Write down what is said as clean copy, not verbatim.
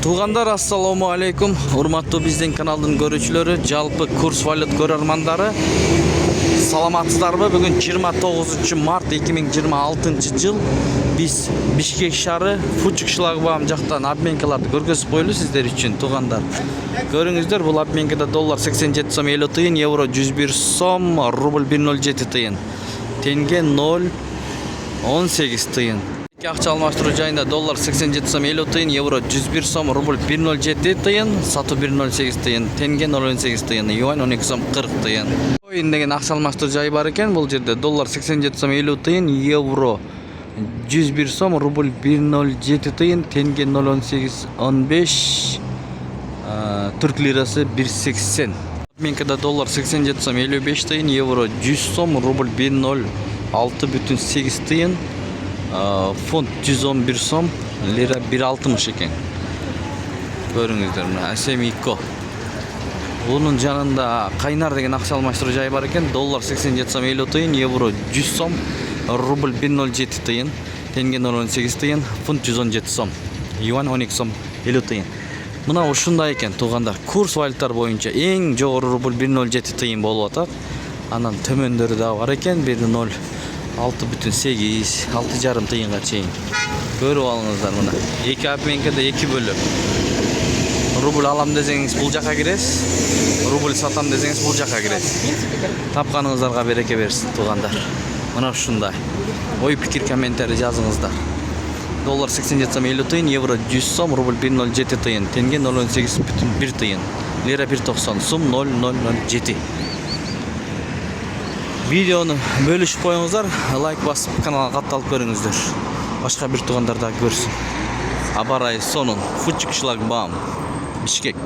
Туғандар, ассаламу алейкум. Урматтуу биздин каналдын көрүүчүлөрү, жалпы курс валют көрөрмандары. Саламатсыздарбы? Бүгүн 29 март 2026 жыл. Биз Бишкек шаары Фучук шлагбаум жактан обменкаларды көргөзүп койлу сиздер үчүн, туғандар. Көрүңүздөр, бул обменкада доллар 87 сом 50 тыйын, евро 101 сом, рубль 107 тыйын, тенге 0,18 тыйын. Акча алмаштыруу жайында доллар 87 сом 50 тыйын, евро 101 сом, рубль 107 тыйын, сатуу 108 тыйын, тенге 0,18 тыйын, юань 12 сом 40 тыйын. Коин деген акча алмаштыруу жайы бар экен. Бул жерде доллар 87 сом 50 тыйын, евро 101 сом, рубль 107 тыйын, тенге 0,18-15, түрк лирасы 1,80. Обменкада доллар 87 сом 55 тыйын, евро 100 сом, рубль 106,8 тыйын, фунт 111 сом, лира 1,60 экен. Көрүңүздөр, мына Асемико. Бунун жанында Кайнар деген акча алмаштыруу жайы бар экен. Доллар 87 сом 50 тыйын, евро 100 сом, рубль 107 тыйын, тенге 0,18 тыйын, фунт 117 сом, юань 12 сом 50 тыйын. Мына ушундай экен, туғандар. Курс валюттар боюнча эң жогору рубль 107 тыйын болуп атат. Анан төмөндөрү да бар экен, 1,06,8, 6,5 тыйынга чейин. Көрүп алыңыздар мына. Эки обменкада эки бөлөп. Рубль алам десеңиз бул жака киресиз, рубль сатам десеңиз бул жака киресиз. Тапканыңыздарга береке берсин, туғандар. Мына ушундай. Ой пикир комментарий жазыңыздар. Доллар 87 сом 50 тыйын, евро 100 сом, рубль 107 тыйын, тенге 0,18,1 тыйын, лира 1,90, сум 0,007. Видеону бөлүшүп коюңуздар, лайк басып каналга катталып көрүңүздөр. Башка бир туғандар да көрсүн. Аба ырайы сонун Фучук шлагбаум, Бишкек.